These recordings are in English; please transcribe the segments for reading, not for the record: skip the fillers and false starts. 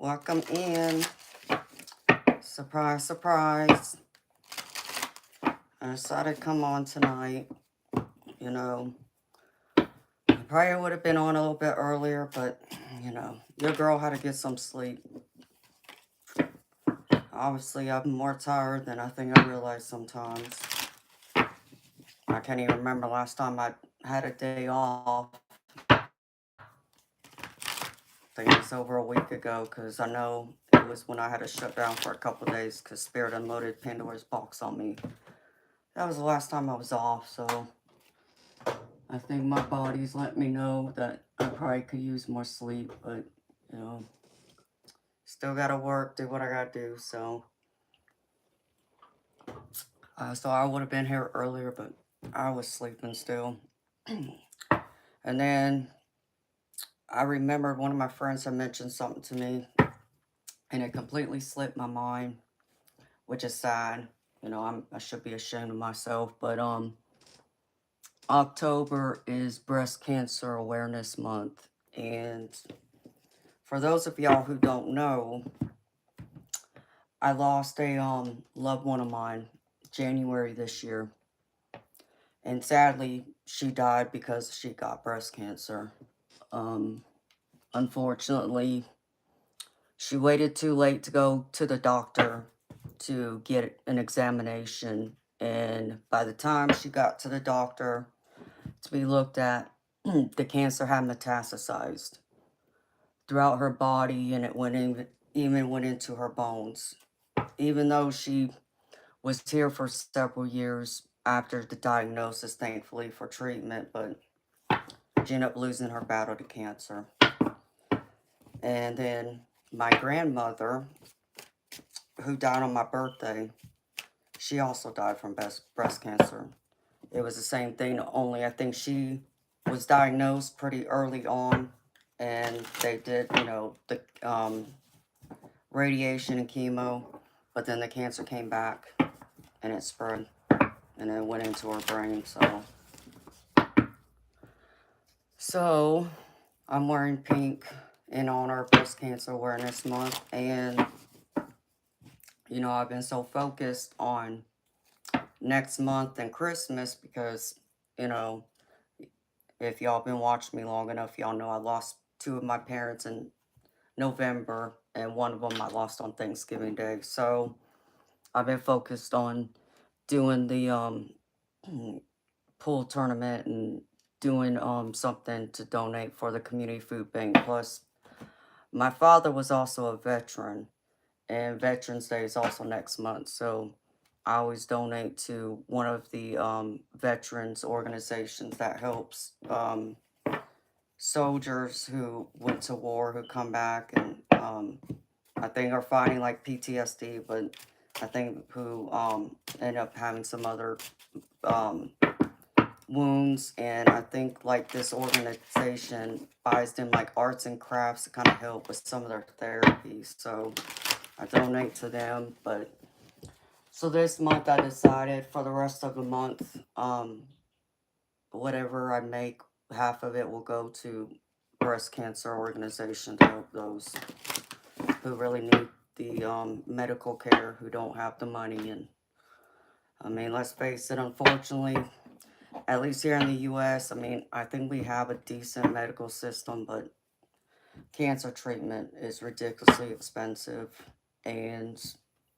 Welcome in. Surprise, surprise. I decided to come on tonight. You know, I probably would have been on a little bit earlier, but, your girl had to get some sleep. Obviously, I'm more tired than I think I realize sometimes. I can't even remember last time I had a day off. I think it was over a week ago, because I know it was when I had to shut down for a couple of days because Spirit unloaded Pandora's box on me. That was the last time I was off, so I think my body's let me know that I probably could use more sleep, but, you know, still gotta work, do what I gotta do, so I would have been here earlier, but I was sleeping still. And then I remembered one of my friends had mentioned something to me, and it completely slipped my mind, which is sad. I should be ashamed of myself, but October is Breast Cancer Awareness Month, and for those of y'all who don't know, I lost a loved one of mine January this year, and sadly she died because she got breast cancer. Um, Unfortunately, she waited too late to go to the doctor to get an examination, and by the time she got to the doctor to be looked at, the cancer had metastasized throughout her body, and it even went into her bones. Even though she was here for several years after the diagnosis, thankfully, for treatment, but she ended up losing her battle to cancer. And then my grandmother, who died on my birthday, she also died from breast cancer. It was the same thing, only I think she was diagnosed pretty early on, and they did, the radiation and chemo, but then the cancer came back and it spread and it went into her brain. So I'm wearing pink in honor of Breast Cancer Awareness Month, and I've been so focused on next month and Christmas because, you know, if y'all been watching me long enough, y'all know I lost two of my parents in November, and one of them I lost on Thanksgiving Day. So I've been focused on doing the pool tournament and doing something to donate for the community food bank. Plus, my father was also a veteran, and Veterans Day is also next month. So I always donate to one of the veterans organizations that helps soldiers who went to war who come back and I think are fighting like PTSD, but I think who end up having some other um, wounds, and I think like this organization buys them like arts and crafts to kind of help with some of their therapy. So I donate to them. But so this month I decided for the rest of the month, whatever I make, half of it will go to breast cancer organization to help those who really need the medical care, who don't have the money. And I mean, let's face it, unfortunately, at least here in the US, I mean, I think we have a decent medical system, but cancer treatment is ridiculously expensive. And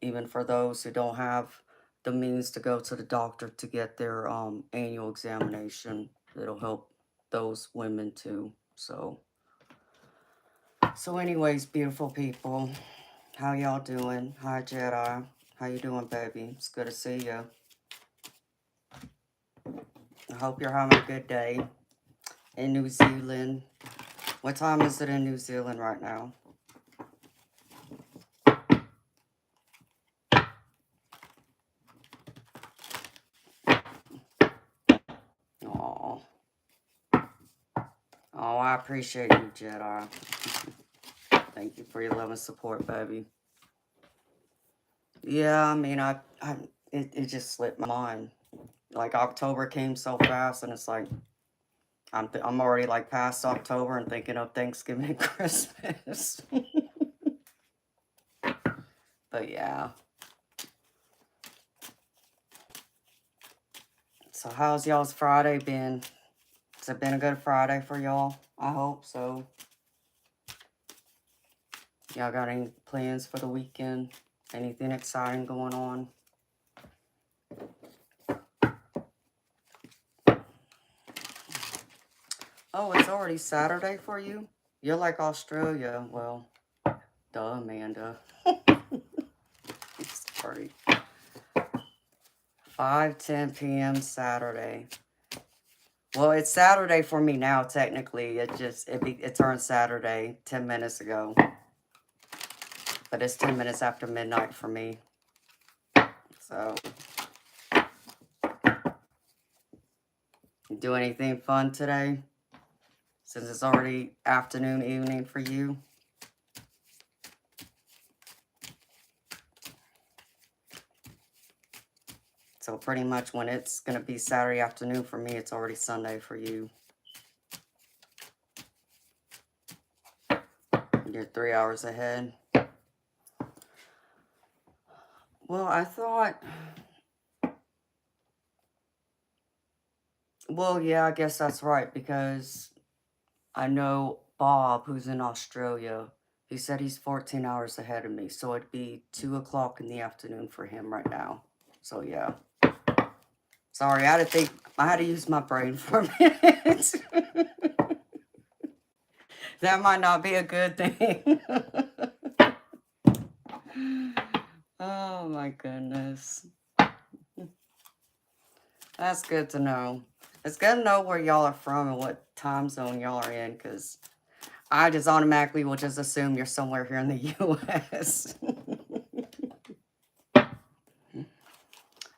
even for those who don't have the means to go to the doctor to get their annual examination, it'll help those women too. So anyways, beautiful people, how y'all doing? Hi, Jedi. How you doing, baby? It's good to see you. I hope you're having a good day in New Zealand. What time is it in New Zealand right now? Oh, oh, I appreciate you, Jedi. Thank you for your love and support, baby. Yeah, I mean, it just slipped my mind. Like October came so fast, and it's like I'm already like past October and thinking of Thanksgiving and Christmas. But yeah. So how's y'all's Friday been? Has it been a good Friday for y'all? I hope so. Y'all got any plans for the weekend? Anything exciting going on? Oh, it's already Saturday for you? You're like Australia. Well, duh, Amanda. Sorry. 5:10 p.m. Saturday. Well, it's Saturday for me now, technically. It turned Saturday 10 minutes ago. But it's 10 minutes after midnight for me. So, do anything fun today? Since it's already afternoon, evening for you. So pretty much when it's going to be Saturday afternoon for me, it's already Sunday for you. You're 3 hours ahead. Well, I thought... Well, yeah, I guess that's right, because I know Bob, who's in Australia, he said he's 14 hours ahead of me, so it'd be 2 o'clock in the afternoon for him right now. So, yeah. Sorry, I had to use my brain for a minute. That might not be a good thing. Oh, my goodness. That's good to know. It's good to know where y'all are from and what time zone y'all are in, because I just automatically will just assume you're somewhere here in the U.S.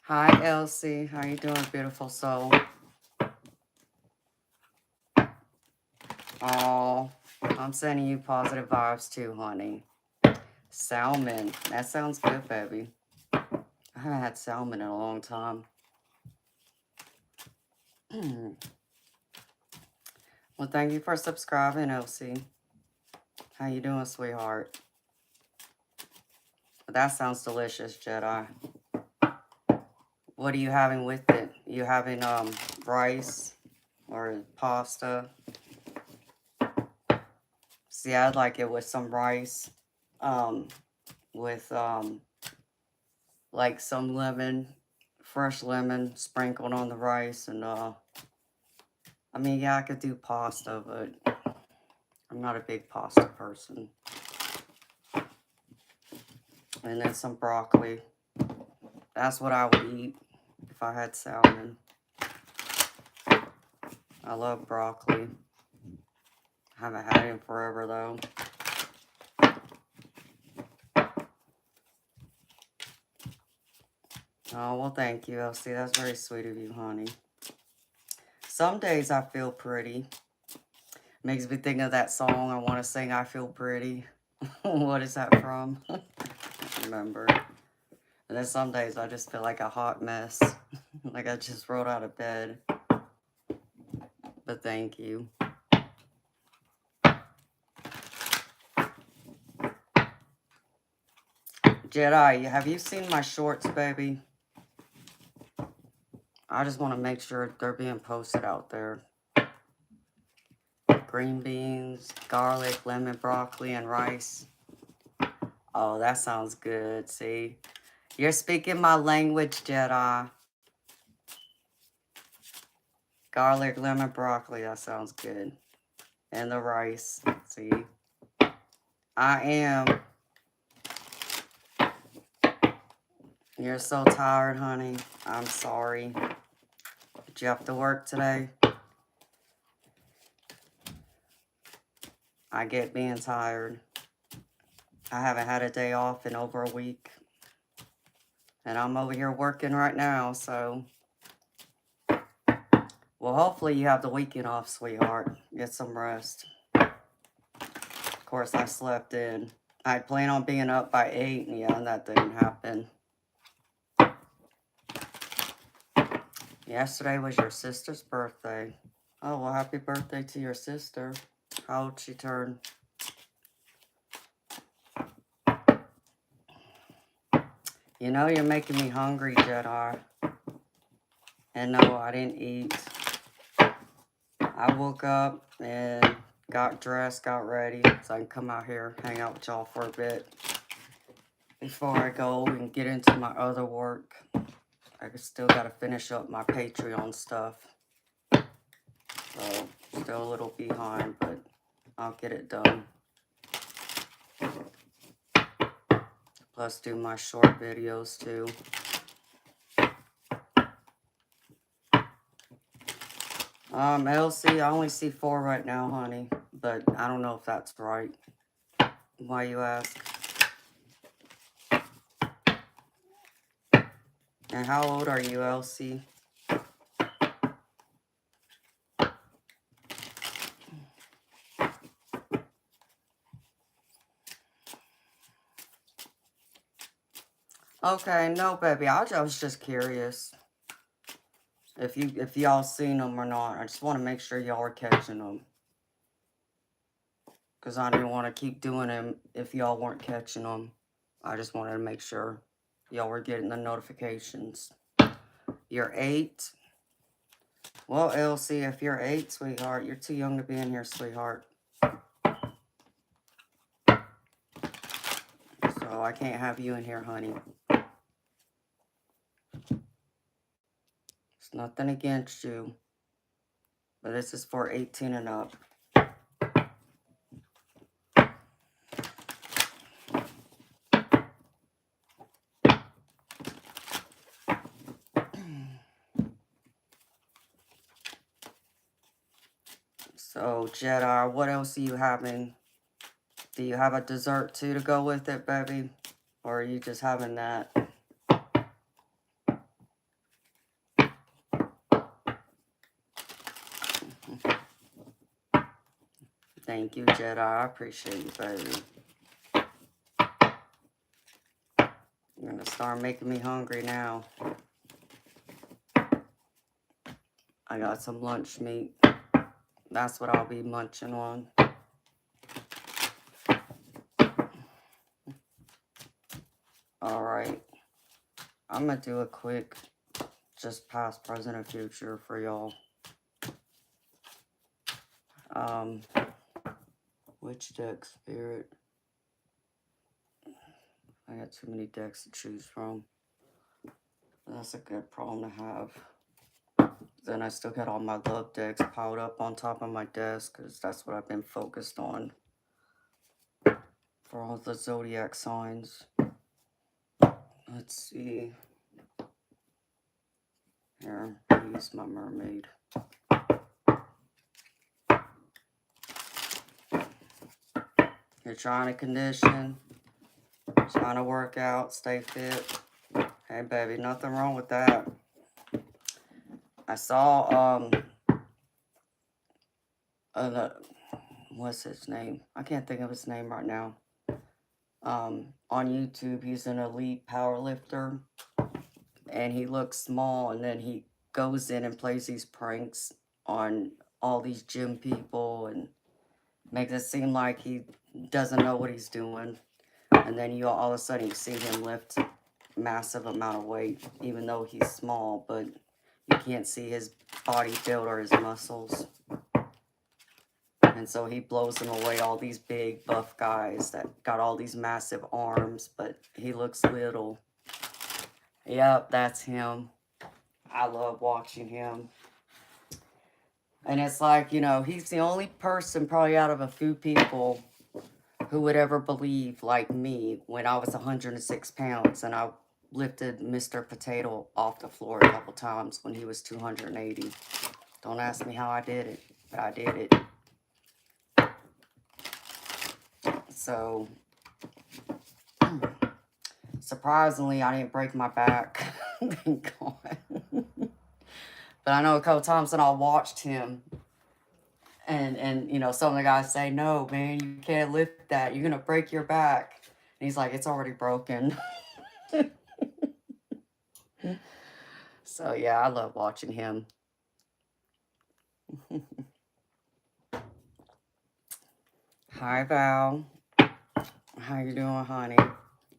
Hi, Elsie. How you doing, beautiful soul? Oh, I'm sending you positive vibes too, honey. Salmon. That sounds good, baby. I haven't had salmon in a long time. Well, thank you for subscribing, Elsie. How you doing, sweetheart? That sounds delicious, Jedi. What are you having with it? You having rice or pasta? See, I'd like it with some rice, with like some lemon, fresh lemon sprinkled on the rice, and I mean, yeah, I could do pasta, but I'm not a big pasta person. And then some broccoli. That's what I would eat if I had salmon. I love broccoli. I haven't had it in forever, though. Oh, well, thank you, Elsie. That's very sweet of you, honey. Some days I feel pretty. Makes me think of that song I want to sing, I Feel Pretty. What is that from? I don't remember. And then some days I just feel like a hot mess. Like I just rolled out of bed. But thank you. Jedi, have you seen my shorts, baby? I just want to make sure they're being posted out there. Green beans, garlic, lemon, broccoli, and rice. Oh, that sounds good. See? You're speaking my language, Jedi. Garlic, lemon, broccoli. That sounds good. And the rice. See? I am. You're so tired, honey. I'm sorry. Did you have to work today? I get being tired. I haven't had a day off in over a week. And I'm over here working right now, so... Well, hopefully you have the weekend off, sweetheart. Get some rest. Of course, I slept in. I planned on being up by 8, and yeah, that didn't happen. Yesterday was your sister's birthday. Oh, well, happy birthday to your sister. How old she turned? You know you're making me hungry, Jedi. And no, I didn't eat. I woke up and got dressed, got ready, so I can come out here, hang out with y'all for a bit before I go and get into my other work. I still got to finish up my Patreon stuff. So, still a little behind, but I'll get it done. Plus, do my short videos too. LC, I only see 4 right now, honey. But I don't know if that's right. Why you ask? And how old are you, LC? Okay, no, baby. I was just curious if y'all seen them or not. I just want to make sure y'all are catching them. Because I didn't want to keep doing them if y'all weren't catching them. I just wanted to make sure y'all were getting the notifications. You're 8. Well, LC, if you're 8, sweetheart, you're too young to be in here, sweetheart. So I can't have you in here, honey. It's nothing against you. But this is for 18 and up. So, Jedi, what else are you having? Do you have a dessert too to go with it, baby? Or are you just having that? Thank you, Jedi. I appreciate you, baby. You're going to start making me hungry now. I got some lunch meat. That's what I'll be munching on. Alright. I'm going to do a quick, just past, present, and future for y'all. Which deck, Spirit? I got too many decks to choose from. That's a good problem to have. Then I still got all my love decks piled up on top of my desk because that's what I've been focused on for all the zodiac signs. Let's see. Here, use my mermaid. You're trying to condition, trying to work out, stay fit. Hey, baby, nothing wrong with that. I saw, what's his name? I can't think of his name right now. On YouTube, he's an elite powerlifter, and he looks small, and then he goes in and plays these pranks on all these gym people, and makes it seem like he doesn't know what he's doing. And then you all of a sudden you see him lift massive amount of weight, even though he's small, but you can't see his body build or his muscles. And so he blows them away, all these big buff guys that got all these massive arms, but he looks little. Yep, that's him. I love watching him. And it's like, you know, he's the only person probably out of a few people who would ever believe, like me, when I was 106 pounds and I lifted Mr. Potato off the floor a couple times when he was 280. Don't ask me how I did it, but I did it. So, surprisingly, I didn't break my back. Thank God. But I know a couple times when I watched him, and you know, some of the guys say, no, man, you can't lift that. You're going to break your back. And he's like, it's already broken. So, yeah, I love watching him. Hi, Val. How you doing, honey?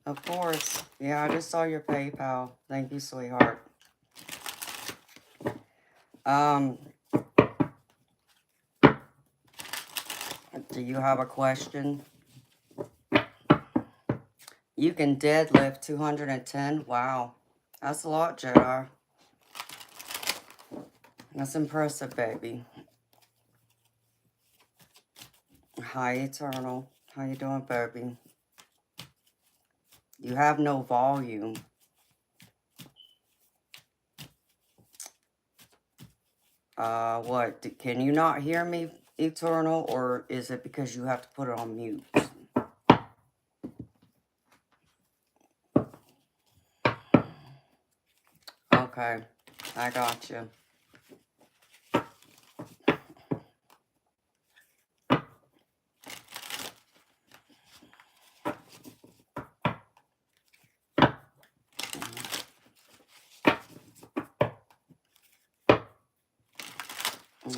Of course. Yeah, I just saw your PayPal. Thank you, sweetheart. Um, do you have a question? You can deadlift 210. Wow. That's a lot, Jedi. That's impressive, baby. Hi, Eternal. How you doing, baby? You have no volume. What? Can you not hear me, Eternal? Or is it because you have to put it on mute? Okay. I got you.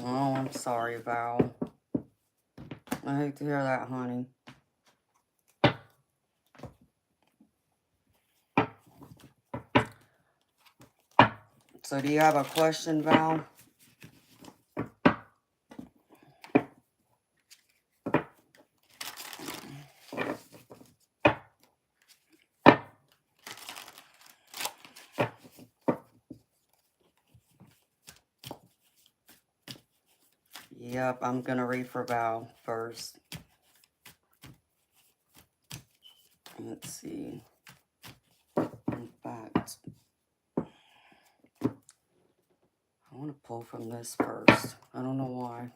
Oh, I'm sorry, Val. I hate to hear that, honey. So do you have a question, Val? Yep, I'm going to read for Val first. Let's see. In fact, I want to pull from this first. I don't know why.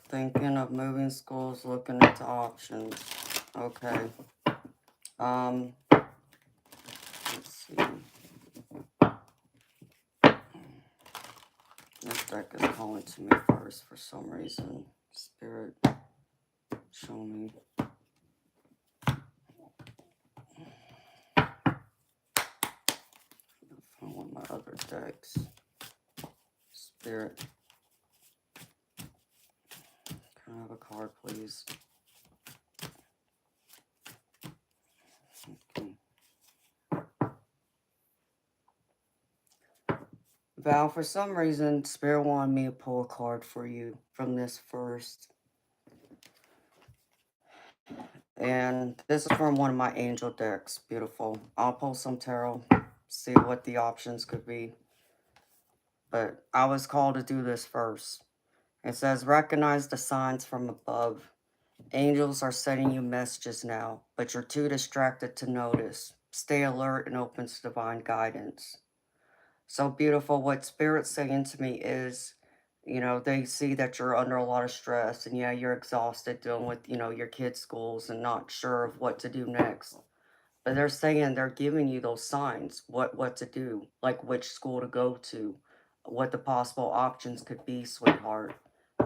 Thinking of moving schools, looking into options. Okay. Let's see. This deck is calling to me first for some reason. Spirit, show me. Find one of my other decks. Spirit. Can I have a card, please? Okay. Val, for some reason, Spirit wanted me to pull a card for you from this first. And this is from one of my angel decks. Beautiful. I'll pull some tarot, see what the options could be. But I was called to do this first. It says, recognize the signs from above. Angels are sending you messages now, but you're too distracted to notice. Stay alert and open to divine guidance. So beautiful. What Spirit's saying to me is, they see that you're under a lot of stress and yeah, you're exhausted dealing with, your kids' schools and not sure of what to do next. But they're saying they're giving you those signs, what to do, like which school to go to, what the possible options could be, sweetheart.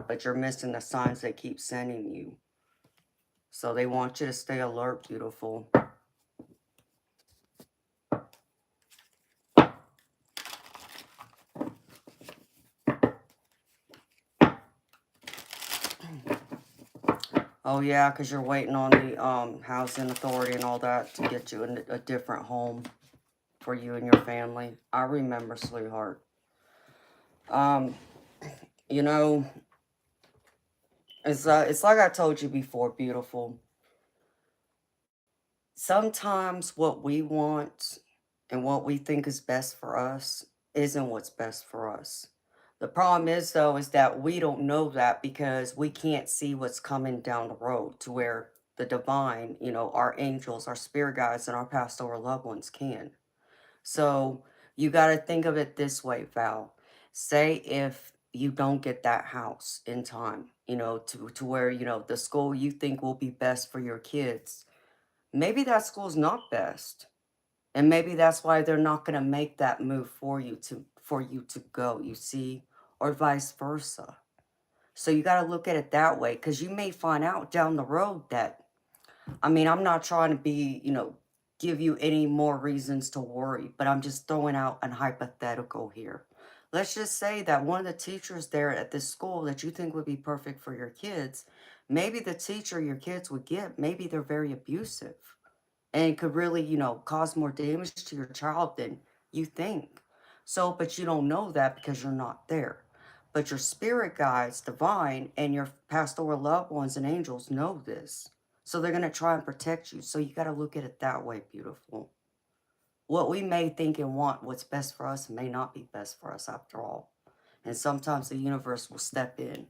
But you're missing the signs they keep sending you. So they want you to stay alert, beautiful. Oh yeah, because you're waiting on the housing authority and all that to get you a different home for you and your family. I remember, sweetheart. You know, it's like I told you before, beautiful. Sometimes what we want and what we think is best for us isn't what's best for us. The problem is, though, is that we don't know that because we can't see what's coming down the road to where the divine, our angels, our spirit guides, and our passed over loved ones can. So you got to think of it this way, Val. Say if you don't get that house in time, to where, the school you think will be best for your kids. Maybe that school's not best. And maybe that's why they're not going to make that move for you to go, you see, or vice versa. So you got to look at it that way because you may find out down the road that, I'm not trying to be, give you any more reasons to worry, but I'm just throwing out an hypothetical here. Let's just say that one of the teachers there at this school that you think would be perfect for your kids, maybe the teacher your kids would get, maybe they're very abusive and it could really, cause more damage to your child than you think. So, but you don't know that because you're not there. But your spirit guides, divine, and your pastoral loved ones and angels know this. So they're going to try and protect you. So you got to look at it that way, beautiful. What we may think and want what's best for us may not be best for us after all. And sometimes the universe will step in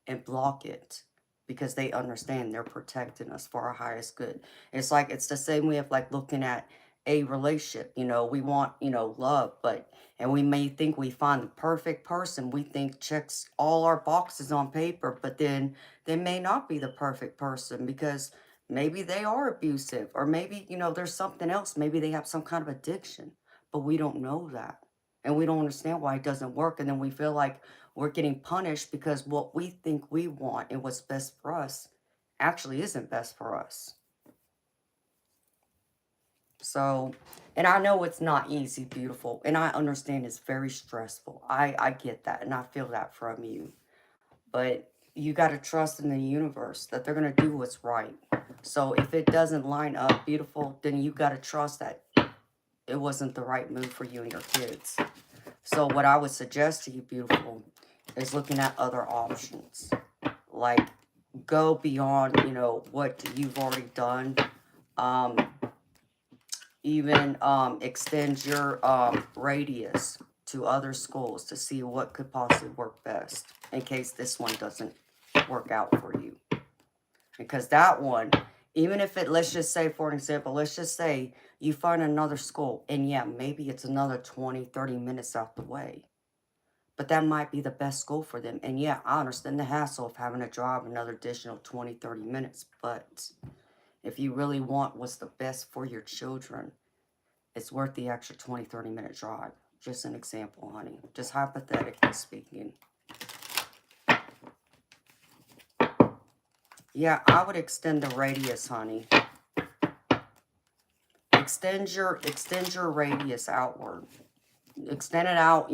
and block it because they understand they're protecting us for our highest good. It's the same way of like looking at a relationship. We want, love, and we may think we find the perfect person we think checks all our boxes on paper, but then they may not be the perfect person because maybe they are abusive, or maybe, there's something else. Maybe they have some kind of addiction, but we don't know that. And we don't understand why it doesn't work. And then we feel like we're getting punished because what we think we want and what's best for us actually isn't best for us. So, and I know it's not easy, beautiful, and I understand it's very stressful. I get that, and I feel that from you. But you got to trust in the universe that they're going to do what's right. So if it doesn't line up, beautiful, then you got to trust that it wasn't the right move for you and your kids. So what I would suggest to you, beautiful, is looking at other options. Like, go beyond, what you've already done. Um, even extend your radius to other schools to see what could possibly work best in case this one doesn't work out for you. Because that one, even if it, let's just say, for an example, let's just say you find another school, and yeah, maybe it's another 20, 30 minutes out the way. But that might be the best school for them. And yeah, I understand the hassle of having to drive another additional 20, 30 minutes. But if you really want what's the best for your children, it's worth the extra 20, 30-minute drive. Just an example, honey. Just hypothetically speaking. Yeah, I would extend the radius, honey. Extend your radius outward. Extend it out,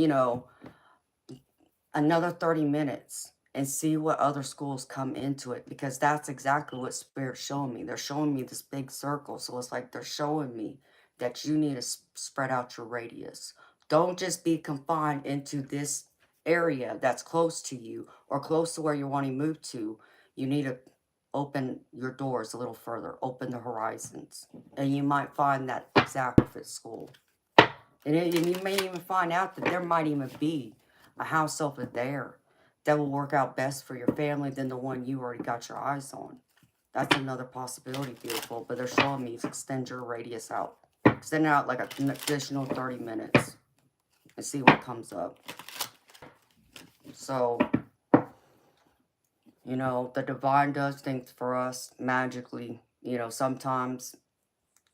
another 30 minutes and see what other schools come into it, because that's exactly what Spirit's showing me. They're showing me this big circle. So it's like they're showing me that you need to spread out your radius. Don't just be confined into this area that's close to you or close to where you want to move to. You need to open your doors a little further, open the horizons, and you might find that exact fit school. And you may even find out that there might even be a house over there that will work out best for your family than the one you already got your eyes on. That's another possibility, beautiful. But they're showing me extend your radius out. Extend it out like an additional 30 minutes and see what comes up. So, the divine does things for us magically. Sometimes,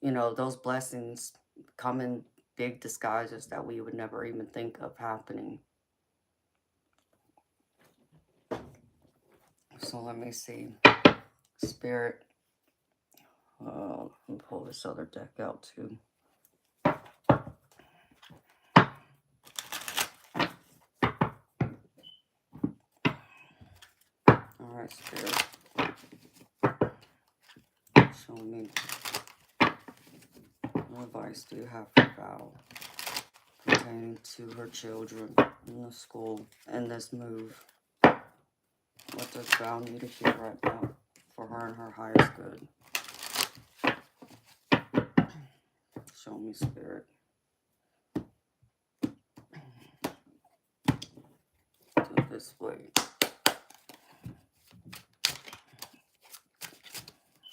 those blessings come in big disguises that we would never even think of happening. So let me see. Spirit. Let me pull this other deck out too. Alright, Spirit. Show me what advice do you have for Val pertaining to her children in the school and this move. What does Val need to hear right now for her and her highest good? Show me, Spirit. Do it this way.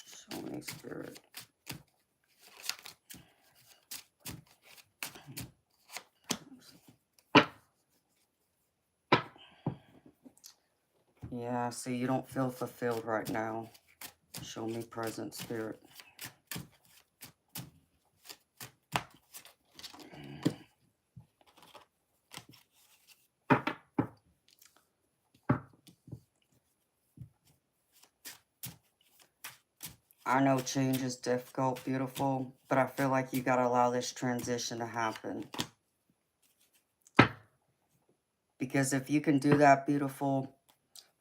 Show me, Spirit. Yeah, see, you don't feel fulfilled right now. Show me present, Spirit. I know change is difficult, beautiful, but I feel like you got to allow this transition to happen. Because if you can do that, beautiful,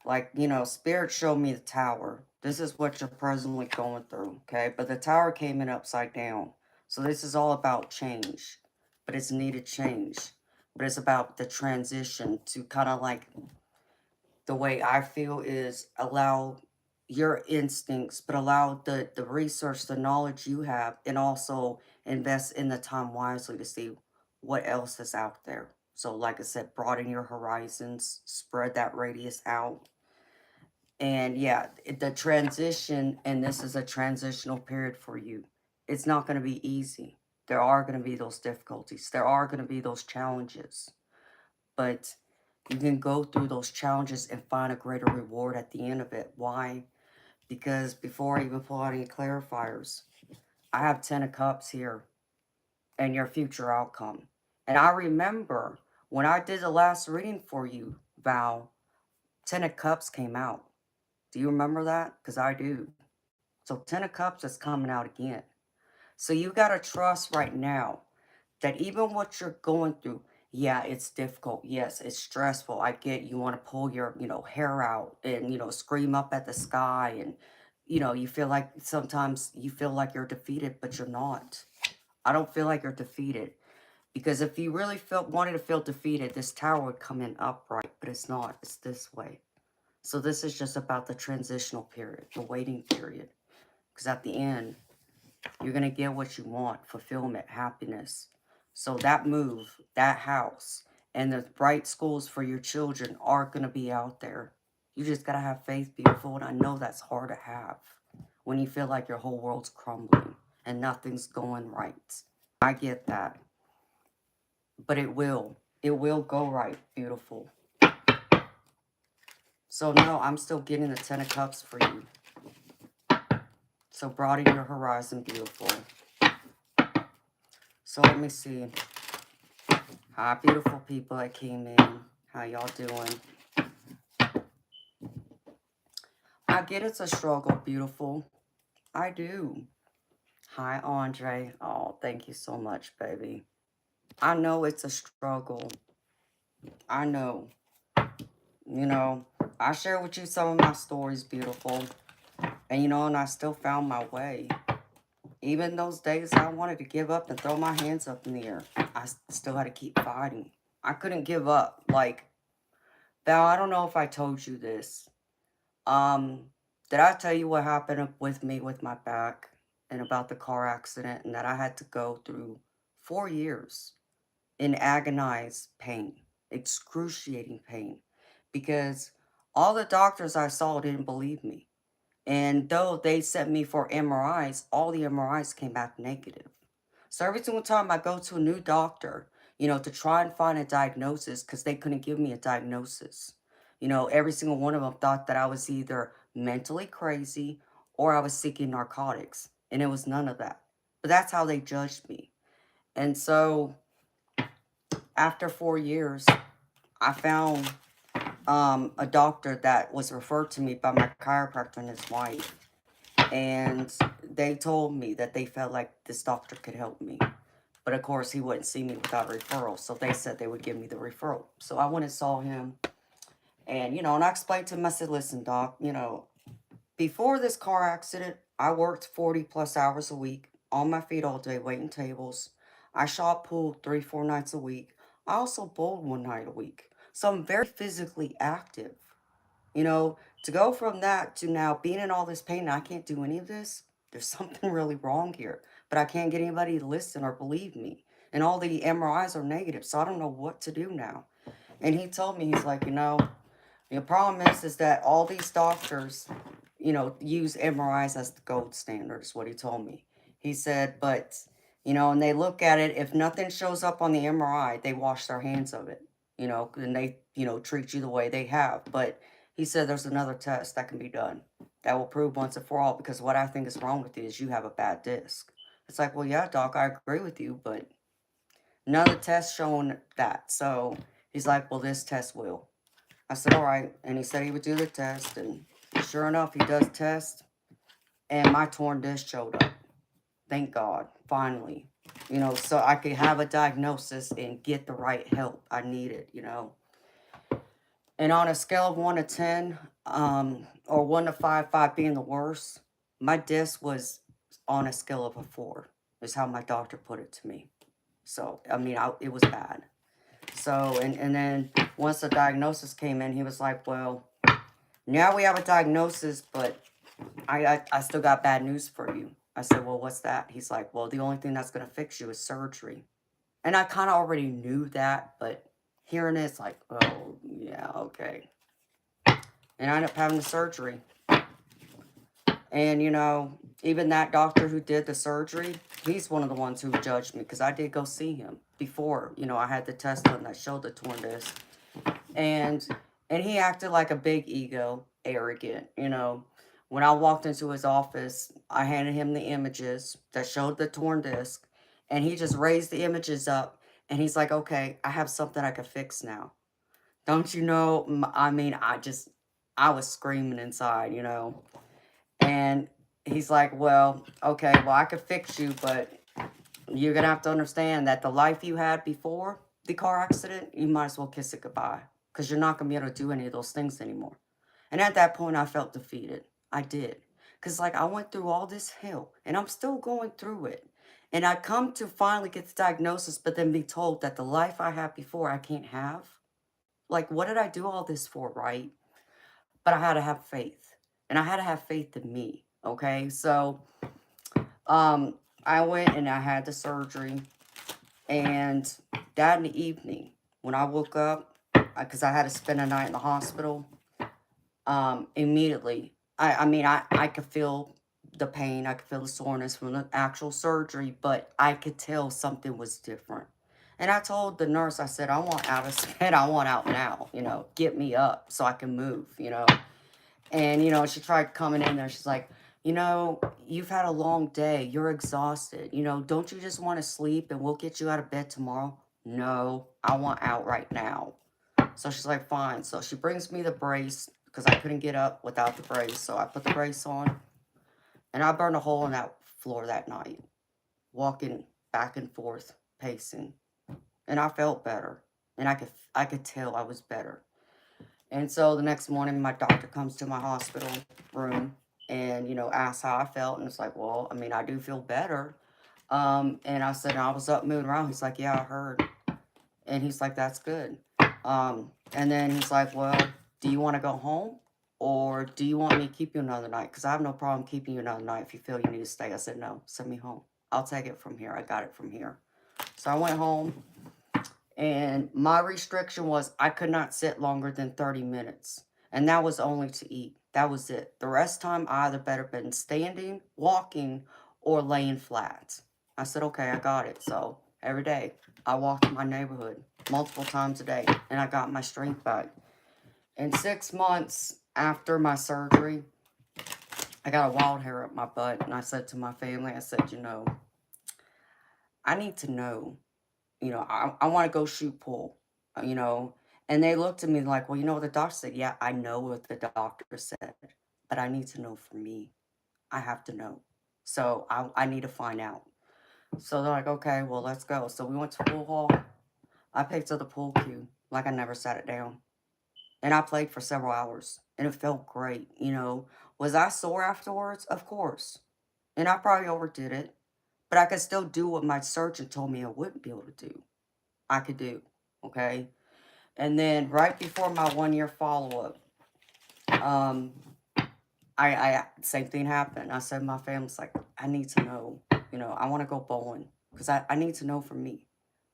like, you know, Spirit showed me the tower. This is what you're presently going through, okay? But the tower came in upside down. So this is all about change, but it's needed change. But it's about the transition to kind of like, the way I feel is allow your instincts, but allow the research, the knowledge you have, and also invest in the time wisely to see what else is out there. So like I said, broaden your horizons, spread that radius out. And yeah, the transition, and this is a transitional period for you. It's not going to be easy. There are going to be those difficulties. There are going to be those challenges. But you can go through those challenges and find a greater reward at the end of it. Why? Because before I even pull out any clarifiers, I have 10 of Cups here and your future outcome. And I remember when I did the last reading for you, Val, 10 of Cups came out. Do you remember that? Because I do. So 10 of Cups is coming out again. So you got to trust right now that even what you're going through, yeah, it's difficult. Yes, it's stressful. I get you want to pull your, hair out and, scream up at the sky. And, you feel like sometimes you feel like you're defeated, but you're not. I don't feel like you're defeated. Because if you really wanted to feel defeated, this tower would come in upright, but it's not. It's this way. So this is just about the transitional period, the waiting period. Because at the end, you're going to get what you want, fulfillment, happiness. So that move, that house, and the bright schools for your children are going to be out there. You just got to have faith, beautiful. And I know that's hard to have when you feel like your whole world's crumbling and nothing's going right. I get that. But it will. It will go right, beautiful. So no, I'm still getting the 10 of Cups for you. So broaden your horizon, beautiful. So let me see. Hi, beautiful people that came in. How y'all doing? I get it's a struggle, beautiful. I do. Hi, Andre. Oh, thank you so much, baby. I know it's a struggle. I know. I share with you some of my stories, beautiful. And I still found my way. Even those days I wanted to give up and throw my hands up in the air, I still had to keep fighting. I couldn't give up. Like, Val, I don't know if I told you this. Did I tell you what happened with me with my back and about the car accident and that I had to go through 4 years in agonized pain, excruciating pain, because all the doctors I saw didn't believe me. And though they sent me for MRIs, all the MRIs came back negative. So every single time I go to a new doctor, to try and find a diagnosis, because they couldn't give me a diagnosis. Every single one of them thought that I was either mentally crazy or I was seeking narcotics. And it was none of that. But that's how they judged me. And so after 4 years, I found a doctor that was referred to me by my chiropractor and his wife. And they told me that they felt like this doctor could help me. But of course, he wouldn't see me without a referral. So they said they would give me the referral. So I went and saw him. And, and I explained to him, I said, listen, doc, before this car accident, I worked 40 plus hours a week on my feet all day, waiting tables. I shot pool 3, 4 nights a week. I also bowled 1 night a week. So I'm very physically active. To go from that to now being in all this pain and I can't do any of this, there's something really wrong here. But I can't get anybody to listen or believe me. And all the MRIs are negative, so I don't know what to do now. And he told me, he's like, the problem is that all these doctors, use MRIs as the gold standard, is what he told me. He said, but, and they look at it, if nothing shows up on the MRI, they wash their hands of it, and they, treat you the way they have. But he said there's another test that can be done that will prove once and for all, because what I think is wrong with you is you have a bad disc. It's like, well, yeah, doc, I agree with you, but none of the tests showing that. So he's like, well, this test will. I said, all right. And he said he would do the test. And sure enough, he does test. and my torn disc showed up. Thank God, finally. So I could have a diagnosis and get the right help I needed. And on a scale of 1 to 10, or 1 to 5, 5 being the worst, my disc was on a scale of a 4, is how my doctor put it to me. So, I mean, it was bad. So, and then once the diagnosis came in, he was like, well, now we have a diagnosis, but I still got bad news for you. I said, well, what's that? He's like, well, the only thing that's going to fix you is surgery. And I kind of already knew that, but hearing it's like, oh, yeah, okay. And I ended up having the surgery. And, even that doctor who did the surgery, he's one of the ones who judged me because I did go see him before, I had the test done that showed the torn disc. And he acted like a big ego, arrogant. When I walked into his office, I handed him the images that showed the torn disc, and he just raised the images up, and he's like, okay, I have something I can fix now. Don't you know? I mean, I was screaming inside. And he's like, well, okay, well, I could fix you, but you're going to have to understand that the life you had before the car accident, you might as well kiss it goodbye because you're not going to be able to do any of those things anymore. And at that point, I felt defeated. I did. Because, I went through all this hell, and I'm still going through it. And I come to finally get the diagnosis, but then be told that the life I had before I can't have. What did I do all this for, right? But I had to have faith. And I had to have faith in me, okay? So, um, I went and I had the surgery. And that in the evening, when I woke up, because I had to spend a night in the hospital, immediately, I mean, I could feel the pain. I could feel the soreness from the actual surgery, but I could tell something was different. And I told the nurse, I said, I want out of bed. I want out now, get me up so I can move. And, she tried coming in there. She's like, you've had a long day. You're exhausted. Don't you just want to sleep and we'll get you out of bed tomorrow? No, I want out right now. So she's like, fine. So she brings me the brace because I couldn't get up without the brace. So I put the brace on and I burned a hole in that floor that night, walking back and forth, pacing. And I felt better. And I could tell I was better. And so the next morning, my doctor comes to my hospital room and, asks how I felt. And it's like, well, I mean, I do feel better. And I said, I was up moving around. He's like, yeah, I heard. And he's like, that's good. And then he's like, well, do you want to go home? Or do you want me to keep you another night? Because I have no problem keeping you another night if you feel you need to stay. I said, no, send me home. I'll take it from here. I got it from here. So I went home. And my restriction was I could not sit longer than 30 minutes. And that was only to eat. That was it. The rest time, I either better been standing, walking, or laying flat. I said, okay, I got it. So every day, I walked my neighborhood multiple times a day, and I got my strength back. And 6 months after my surgery, I got a wild hair up my butt, and I said to my family, I said, I need to know. I want to go shoot pool, you know. And they looked at me like, well, what the doctor said? Yeah, I know what the doctor said, but I need to know for me. I have to know. So I need to find out. So they're like, okay, well, let's go. So we went to pool hall. I picked up the pool cue like I never sat it down. And I played for several hours. And it felt great. Was I sore afterwards? Of course. And I probably overdid it. But I could still do what my surgeon told me I wouldn't be able to do. I could do. Okay. And then right before my 1 year follow-up, um, I same thing happened. I said my family's like, I need to know, I want to go bowling because I need to know for me.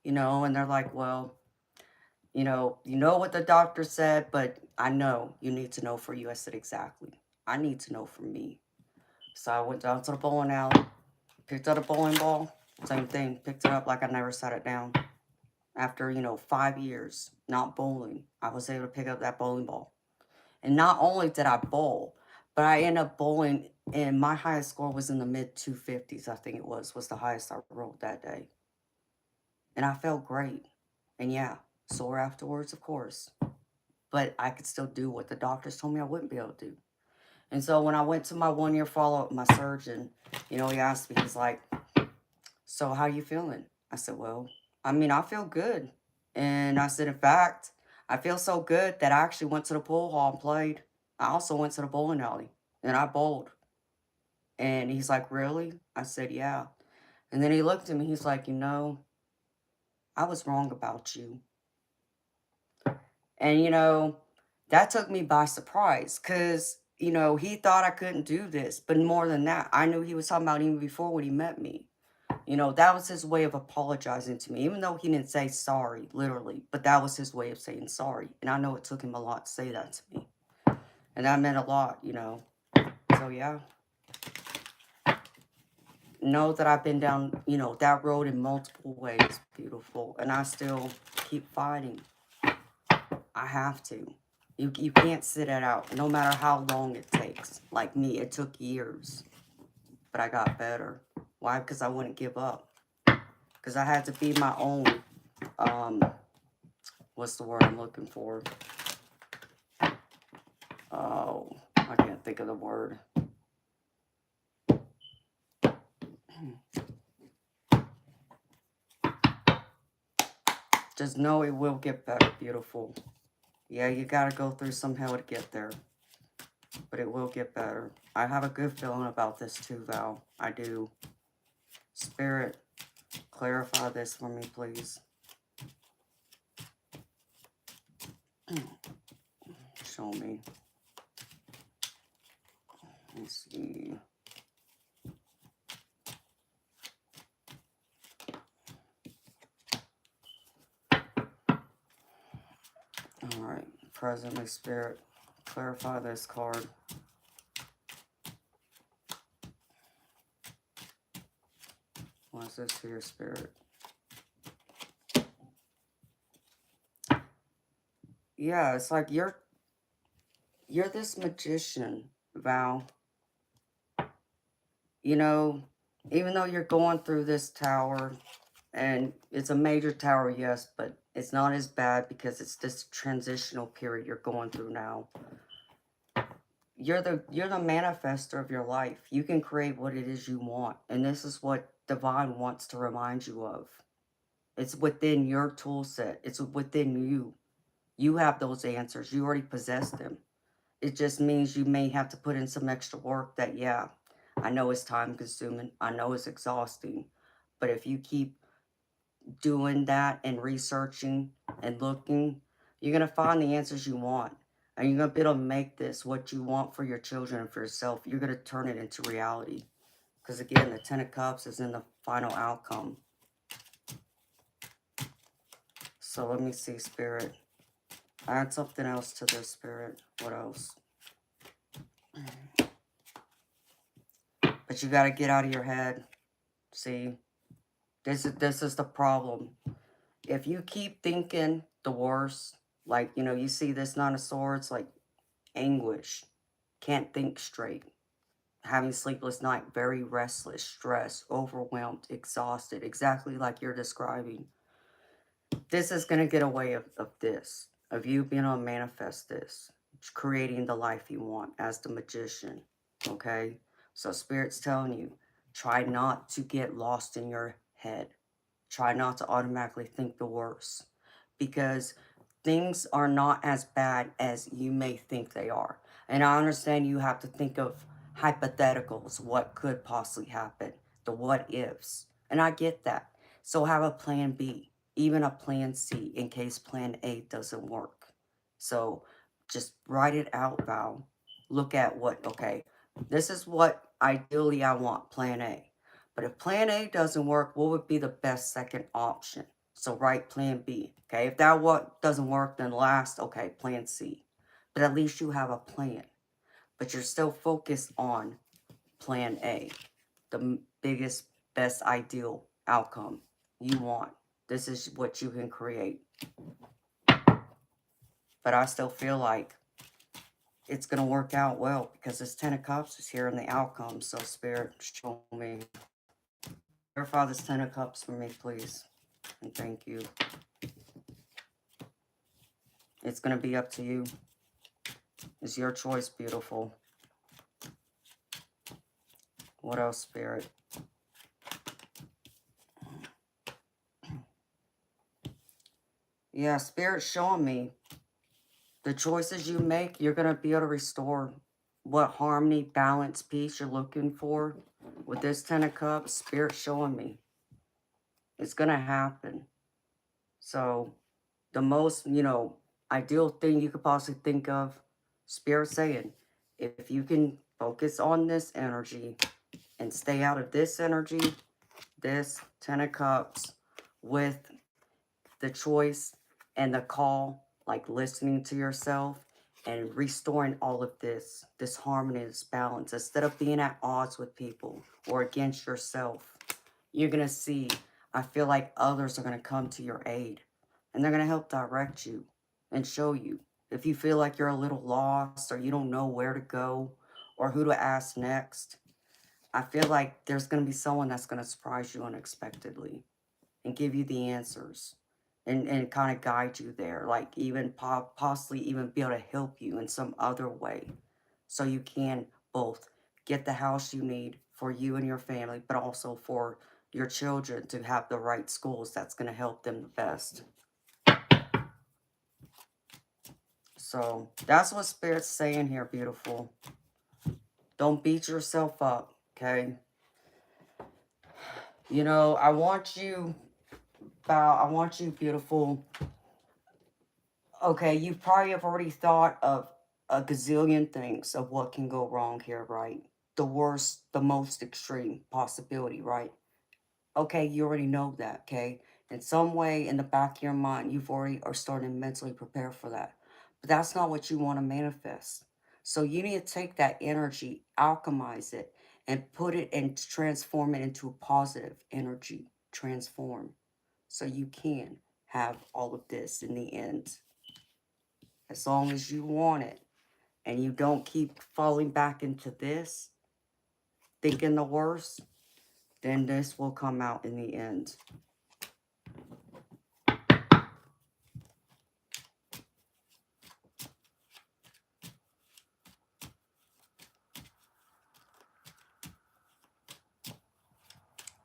And they're like, well, you know what the doctor said, but I know you need to know for you. I said, exactly. I need to know for me. So I went down to the bowling alley, picked up a bowling ball, same thing, picked it up like I never set it down. After, 5 years not bowling, I was able to pick up that bowling ball. And not only did I bowl, but I ended up bowling, and my highest score was in the mid 250s, I think it was the highest I rolled that day. And I felt great. And yeah, sore afterwards, of course. But I could still do what the doctors told me I wouldn't be able to do. And so when I went to my 1-year follow-up, my surgeon, you know, he asked me, he's like, so how you feeling? I said, well, I mean, I feel good. And I said, in fact, I feel so good that I actually went to the pool hall and played. I also went to the bowling alley and I bowled. And he's like, really? I said, yeah. And then he looked at me, he's like, you know, I was wrong about you. And, you know, that took me by surprise because, you know, he thought I couldn't do this. But more than that, I knew he was talking about even before when he met me. You know, that was his way of apologizing to me, even though he didn't say sorry, literally. But that was his way of saying sorry. And I know it took him a lot to say that to me. And that meant a lot, you know. So, yeah. Know that I've been down, you know, that road in multiple ways, beautiful. And I still keep fighting. I have to. You can't sit it out, no matter how long it takes. Like me, it took years. But I got better. Why? Because I wouldn't give up. Because I had to be my own, what's the word I'm looking for? Oh, I can't think of the word. Just know it will get better, beautiful. Yeah, you gotta go through some hell to get there. But it will get better. I have a good feeling about this too, Val. I do. Spirit, clarify this for me, please. Show me. Let's see. Alright. Presently, Spirit, clarify this card. What's this here, Spirit? Yeah, it's like you're this magician, Val. You know, even though you're going through this tower, and it's a major tower, yes, but it's not as bad because it's this transitional period you're going through now. You're the manifester of your life. You can create what it is you want, and this is what Divine wants to remind you of. It's within your tool set. It's within you. You have those answers. You already possess them. It just means you may have to put in some extra work that, yeah, I know it's time consuming. I know it's exhausting. But if you keep doing that and researching and looking, you're going to find the answers you want. And you're going to be able to make this what you want for your children and for yourself. You're going to turn it into reality. Because again, the Ten of Cups is in the final outcome. So let me see, Spirit. Add something else to this, Spirit. What else? But you got to get out of your head. See? This is the problem. If you keep thinking the worst, like, you know, you see this Nine of Swords, like anguish, can't think straight, having sleepless night, very restless, stressed, overwhelmed, exhausted, exactly like you're describing. This is going to get away of this, of you being able to manifest this, creating the life you want as the magician, okay? So Spirit's telling you, try not to get lost in your head. Try not to automatically think the worst, because things are not as bad as you may think they are. And I understand you have to think of hypotheticals, what could possibly happen, the what ifs. And I get that. So have a plan B, even a plan C in case plan A doesn't work. So just write it out, Val. Look at what, okay, this is what ideally I want, plan A. But if plan A doesn't work, what would be the best second option? So write plan B, okay? If that what doesn't work, then last, okay, plan C. But at least you have a plan. But you're still focused on plan A, the biggest, best ideal outcome you want. This is what you can create. But I still feel like it's going to work out well because this Ten of Cups is here in the outcome. So Spirit, show me. Verify this Ten of Cups for me, please. And thank you. It's going to be up to you. It's your choice, beautiful. What else, Spirit? Yeah, Spirit's showing me the choices you make, you're going to be able to restore what harmony, balance, peace you're looking for. With this 10 of Cups, Spirit's showing me it's going to happen. So the most, ideal thing you could possibly think of, Spirit saying, if you can focus on this energy and stay out of this energy, this 10 of Cups, with the choice and the call, like listening to yourself and restoring all of this harmony, this balance, instead of being at odds with people or against yourself, you're going to see, I feel like others are going to come to your aid and they're going to help direct you and show you. If you feel like you're a little lost or you don't know where to go or who to ask next, I feel like there's going to be someone that's going to surprise you unexpectedly and give you the answers and kind of guide you there. Like even possibly even be able to help you in some other way. So you can both get the house you need for you and your family, but also for your children to have the right schools that's going to help them the best. So that's what Spirit's saying here, beautiful. Don't beat yourself up, okay? I want you, beautiful. Okay, you probably have already thought of a gazillion things of what can go wrong here, right? The worst, the most extreme possibility, right? Okay, you already know that, okay? In some way, in the back of your mind, you've already are starting to mentally prepare for that. But that's not what you want to manifest. So you need to take that energy, alchemize it, and put it and transform it into a positive energy. Transform. So you can have all of this in the end. As long as you want it and you don't keep falling back into this, thinking the worst, then this will come out in the end.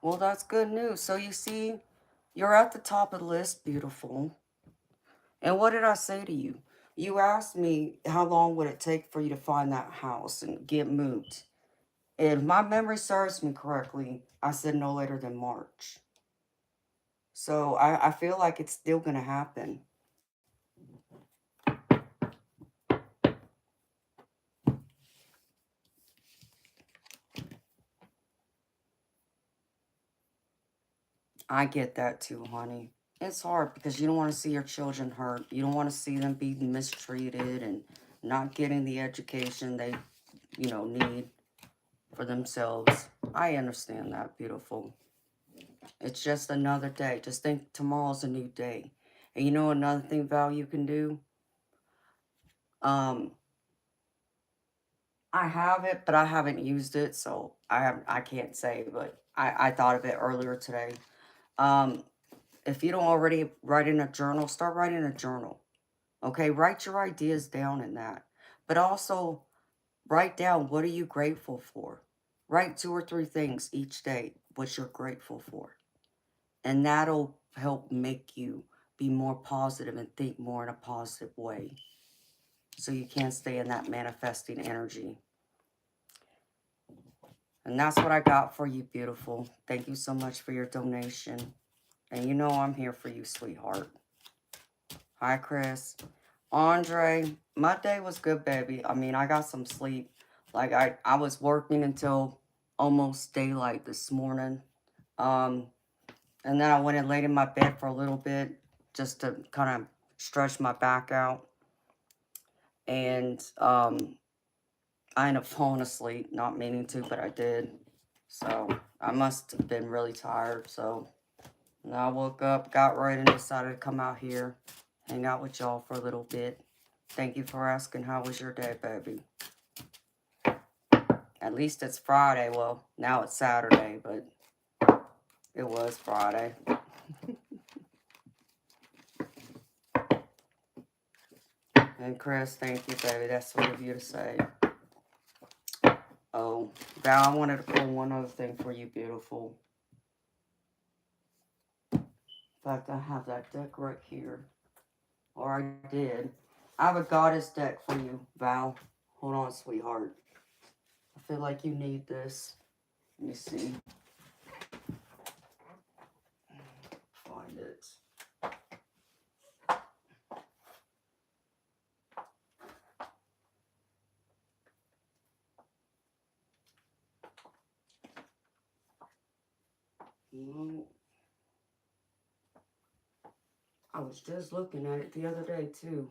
Well, that's good news. So you see, you're at the top of the list, beautiful. And what did I say to you? You asked me how long would it take for you to find that house and get moved. If my memory serves me correctly, I said no later than March. So I feel like it's still going to happen. I get that too, honey. It's hard because you don't want to see your children hurt. You don't want to see them being mistreated and not getting the education they, need for themselves. I understand that, beautiful. It's just another day. Just think tomorrow's a new day. And you know another thing, Val, you can do? Um, I have it, but I haven't used it, so I can't say, but I thought of it earlier today. Um, if you don't already write in a journal, start writing a journal. Okay, write your ideas down in that. But also write down, what are you grateful for? Write 2 or 3 things each day, what you're grateful for. And that'll help make you be more positive and think more in a positive way. So you can stay in that manifesting energy. And that's what I got for you, beautiful. Thank you so much for your donation. And you know I'm here for you, sweetheart. Hi, Chris. Andre, my day was good, baby. I mean, I got some sleep. Like, I was working until almost daylight this morning. And then I went and laid in my bed for a little bit just to kind of stretch my back out. And I ended up falling asleep, not meaning to, but I did. So I must have been really tired. So I woke up, got ready, and decided to come out here, hang out with y'all for a little bit. Thank you for asking. How was your day, baby? At least it's Friday. Well, now it's Saturday, but it was Friday. And Chris, thank you, baby. That's sweet of you to say. Oh, Val, I wanted to pull one other thing for you, beautiful. In fact, I have that deck right here. Or I did. I have a goddess deck for you, Val. Hold on, sweetheart. I feel like you need this. Let me see. Find it. No. I was just looking at it the other day, too.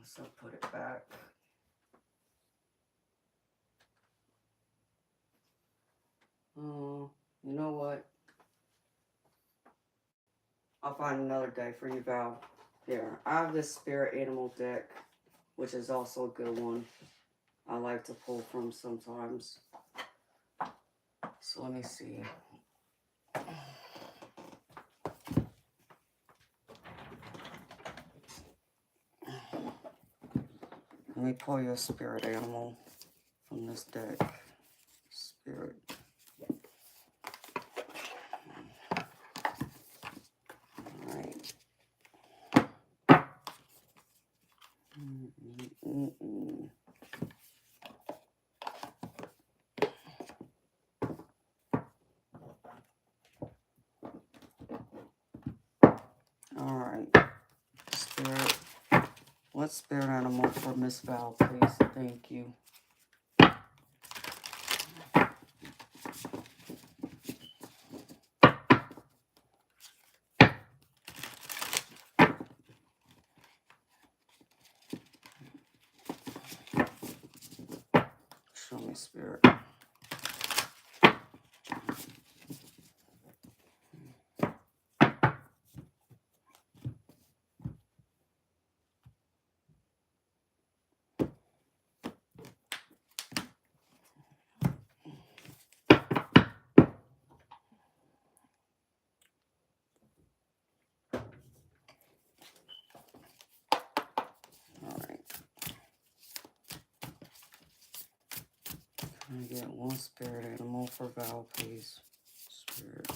So put it back. Oh, you know what? I'll find another day for you, Val. Here, I have this spirit animal deck, which is also a good one. I like to pull from sometimes. So let me see. Let me pull you a spirit animal from this deck. Spirit. Alright. Alright. Spirit. What spirit animal for Miss Val, please? Thank you. Show me, spirit. Alright. Can I get one spirit animal for Val, please? Spirit.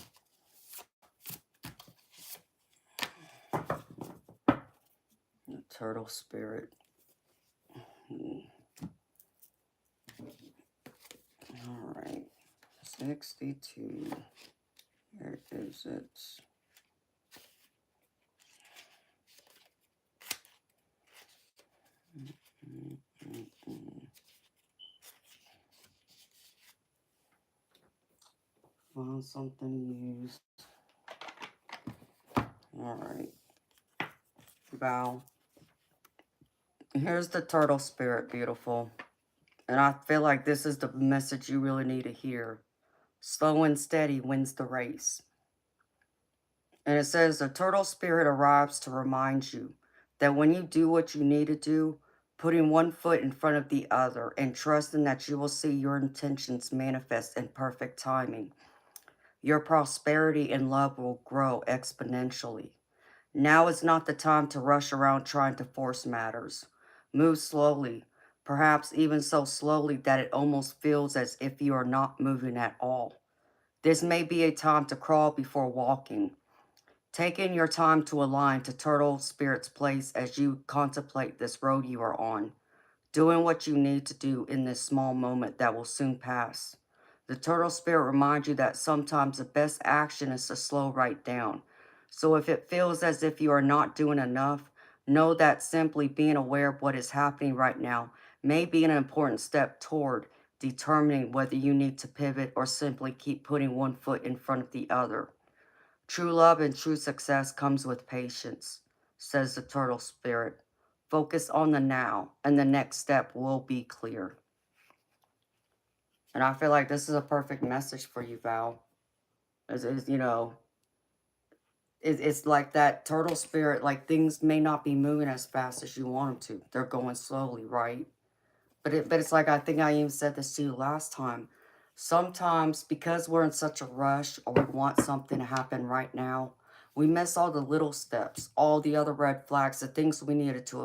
The turtle spirit. Alright. 62. Where is it? Find something to use. Alright. Val. Here's the turtle spirit, beautiful. And I feel like this is the message you really need to hear. Slow and steady wins the race. And it says the turtle spirit arrives to remind you that when you do what you need to do, putting one foot in front of the other and trusting that you will see your intentions manifest in perfect timing, your prosperity and love will grow exponentially. Now is not the time to rush around trying to force matters. Move slowly, perhaps even so slowly that it almost feels as if you are not moving at all. This may be a time to crawl before walking. Taking your time to align to Turtle Spirit's place as you contemplate this road you are on. Doing what you need to do in this small moment that will soon pass. The Turtle Spirit reminds you that sometimes the best action is to slow right down. So if it feels as if you are not doing enough, know that simply being aware of what is happening right now may be an important step toward determining whether you need to pivot or simply keep putting one foot in front of the other. True love and true success comes with patience, says the Turtle Spirit. Focus on the now, and the next step will be clear. And I feel like this is a perfect message for you, Val. You know, it's like that turtle spirit, like things may not be moving as fast as you want them to. They're going slowly, right? But it's like, I think I even said this to you last time. Sometimes because we're in such a rush or we want something to happen right now, we miss all the little steps, all the other red flags, the things we needed to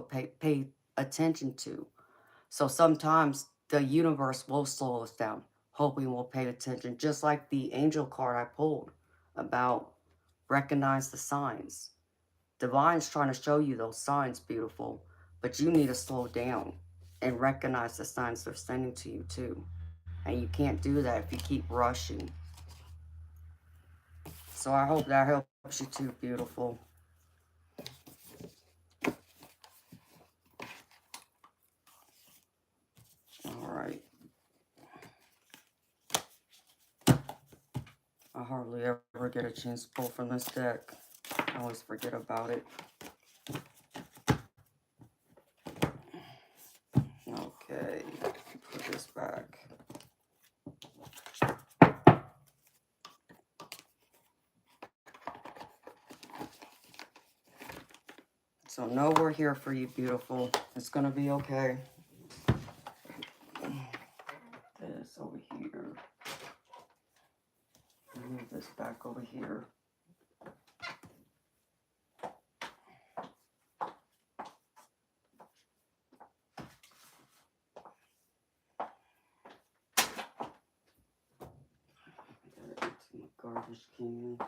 attention to. So sometimes the universe will slow us down, hoping we'll pay attention, just like the angel card I pulled about recognize the signs. Divine's trying to show you those signs, beautiful, but you need to slow down and recognize the signs they're sending to you too. And you can't do that if you keep rushing. So I hope that helps you too, beautiful. All right. I hardly ever get a chance to pull from this deck. I always forget about it. Okay, put this back. So know we're here for you, beautiful. It's gonna be okay. This over here. Move this back over here. Garbage can.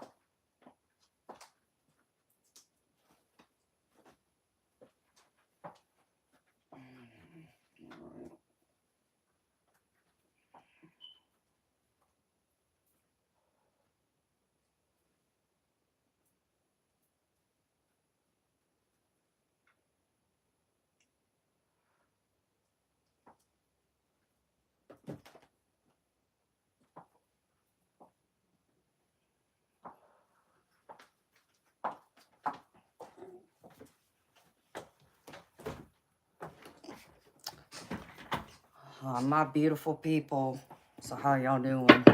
My beautiful people. So how y'all doing?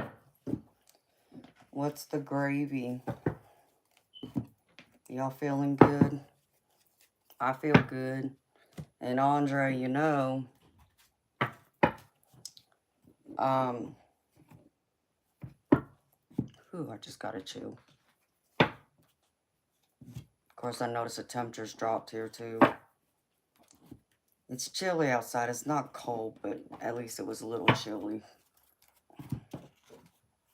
What's the gravy? Y'all feeling good? I feel good. And Andre, you know, I just got to chew. Of course, I noticed the temperature's dropped here too. It's chilly outside. It's not cold, but at least it was a little chilly.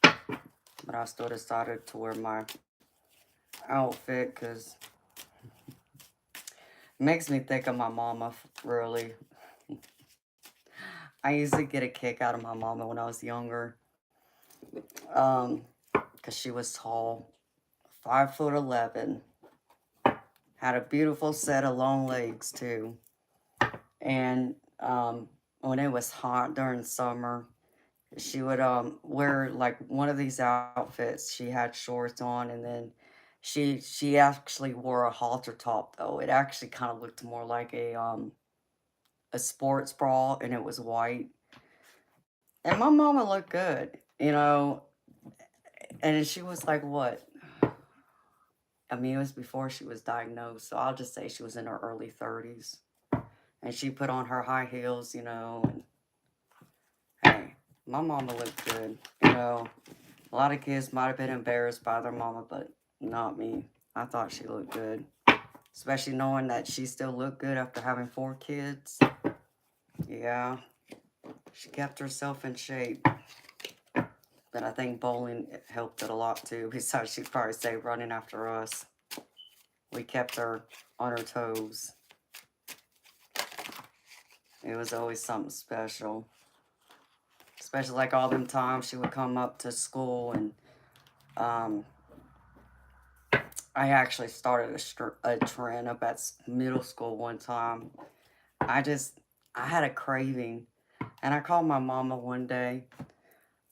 But I still decided to wear my outfit because it makes me think of my mama, really. I used to get a kick out of my mama when I was younger. Because she was tall, 5'11". Had a beautiful set of long legs too. And when it was hot during summer, she would wear like one of these outfits. She had shorts on, and then she actually wore a halter top though. It actually kind of looked more like a sports bra, and it was white. And my mama looked good, you know. And she was like, what? I mean, it was before she was diagnosed, so I'll just say she was in her early 30s. And she put on her high heels, you know, and hey, my mama looked good, you know. A lot of kids might have been embarrassed by their mama, but not me. I thought she looked good, especially knowing that she still looked good after having 4 kids. Yeah, she kept herself in shape. But I think bowling helped it a lot too, besides she'd probably say running after us. We kept her on her toes. It was always something special. Especially like all them times she would come up to school, and I actually started a trend up at middle school one time. I had a craving, and I called my mama one day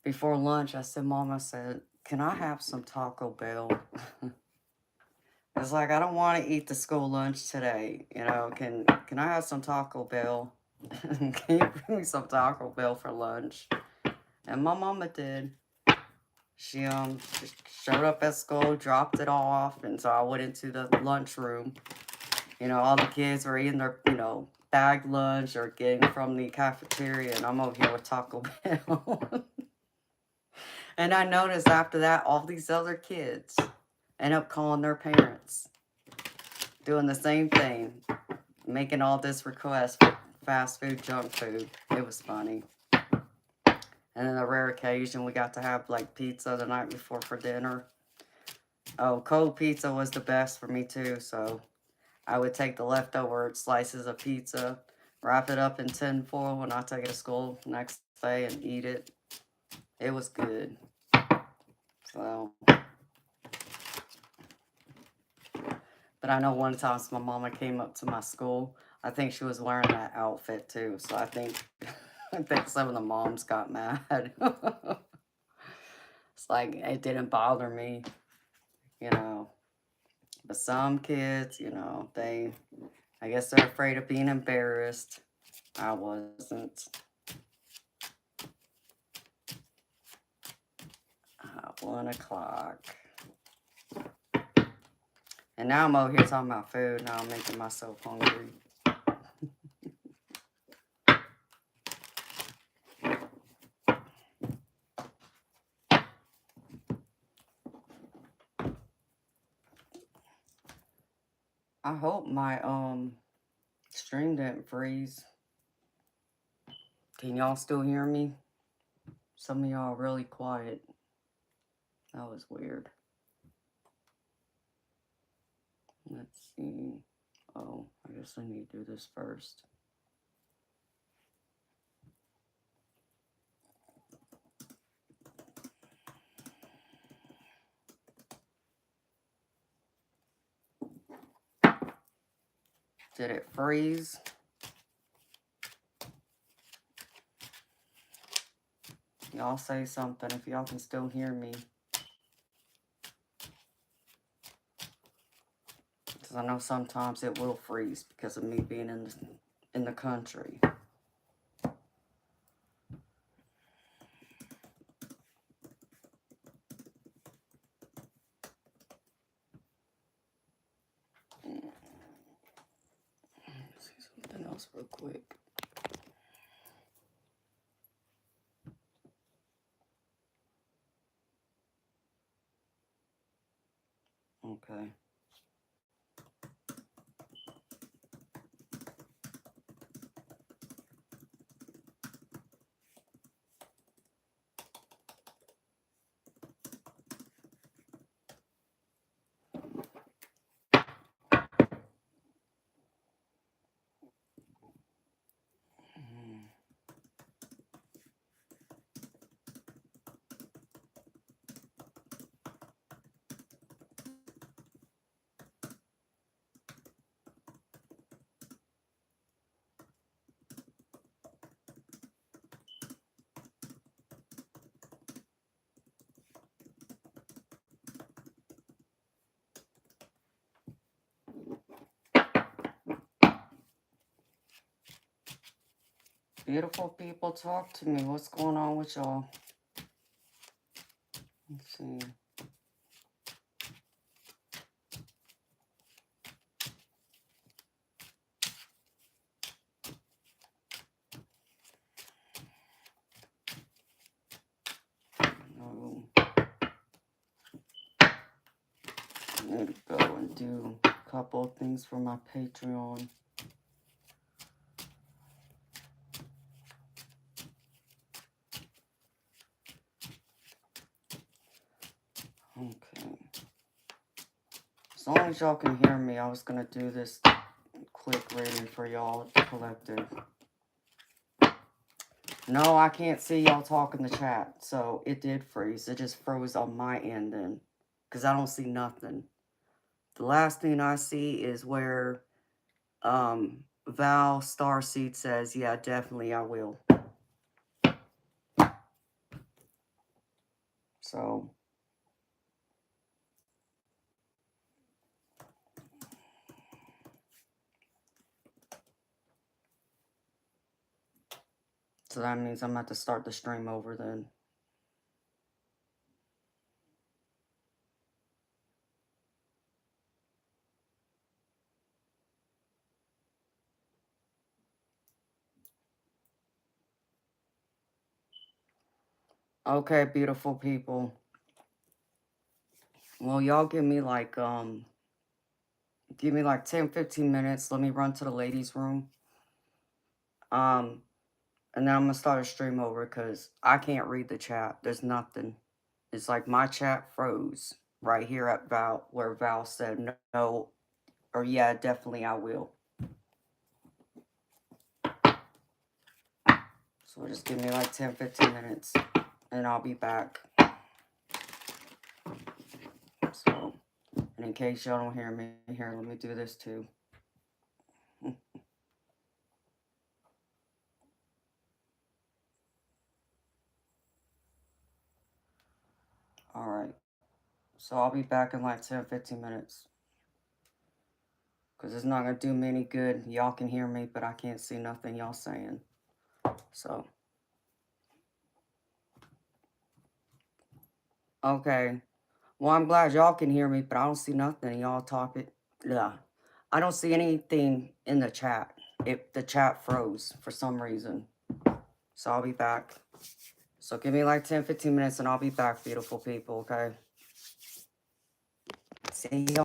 before lunch. I said, Mom, I said, can I have some Taco Bell? It's like, I don't want to eat the school lunch today. You know, can I have some Taco Bell? Can you bring me some Taco Bell for lunch? And my mama did. She showed up at school, dropped it off, and so I went into the lunchroom. You know, all the kids were eating their, you know, bagged lunch or getting from the cafeteria, and I'm over here with Taco Bell. And I noticed after that, all these other kids end up calling their parents, doing the same thing. making all this request for fast food, junk food. It was funny. And then a rare occasion, we got to have like pizza the night before for dinner. Oh, cold pizza was the best for me too. So I would take the leftover slices of pizza, wrap it up in tin foil when I take it to school next day and eat it. It was good. So, but I know one time my mama came up to my school. I think she was wearing that outfit too. So I think some of the moms got mad. It's like it didn't bother me, you know. But some kids, you know, I guess they're afraid of being embarrassed. I wasn't. 1 o'clock. And now I'm over here talking about food. Now I'm making myself hungry. I hope my stream didn't freeze. Can y'all still hear me? Some of y'all really quiet. That was weird. Let's see. Oh, I guess I need to do this first. Did it freeze? Y'all say something if y'all can still hear me. Because I know sometimes it will freeze because of me being in the country. Let's see something else real quick. Okay. Beautiful people, talk to me. What's going on with y'all? Let's see. No. I need to go and do a couple of things for my Patreon. Okay. As long as y'all can hear me, I was going to do this quick reading for y'all collective. No, I can't see y'all talk in the chat, so it did freeze. It just froze on my end then, because I don't see nothing. The last thing I see is where Val Starseed says, yeah, definitely I will. So that means I'm going to have to start the stream over then. Okay, beautiful people. Well, y'all give me like Give me like 10, 15 minutes. Let me run to the ladies' room. And then I'm going to start a stream over because I can't read the chat. There's nothing. It's like my chat froze right here at Val, where Val said no, or yeah, definitely I will. So just give me like 10, 15 minutes and I'll be back. So, and in case y'all don't hear me here, let me do this too. Alright. So I'll be back in like 10, 15 minutes. Because it's not going to do me any good. Y'all can hear me, but I can't see nothing y'all saying. So. Okay. Well, I'm glad y'all can hear me, but I don't see nothing. Y'all talking. Yeah. I don't see anything in the chat. The chat froze for some reason. So I'll be back. So give me like 10, 15 minutes and I'll be back, beautiful people, okay? See y'all.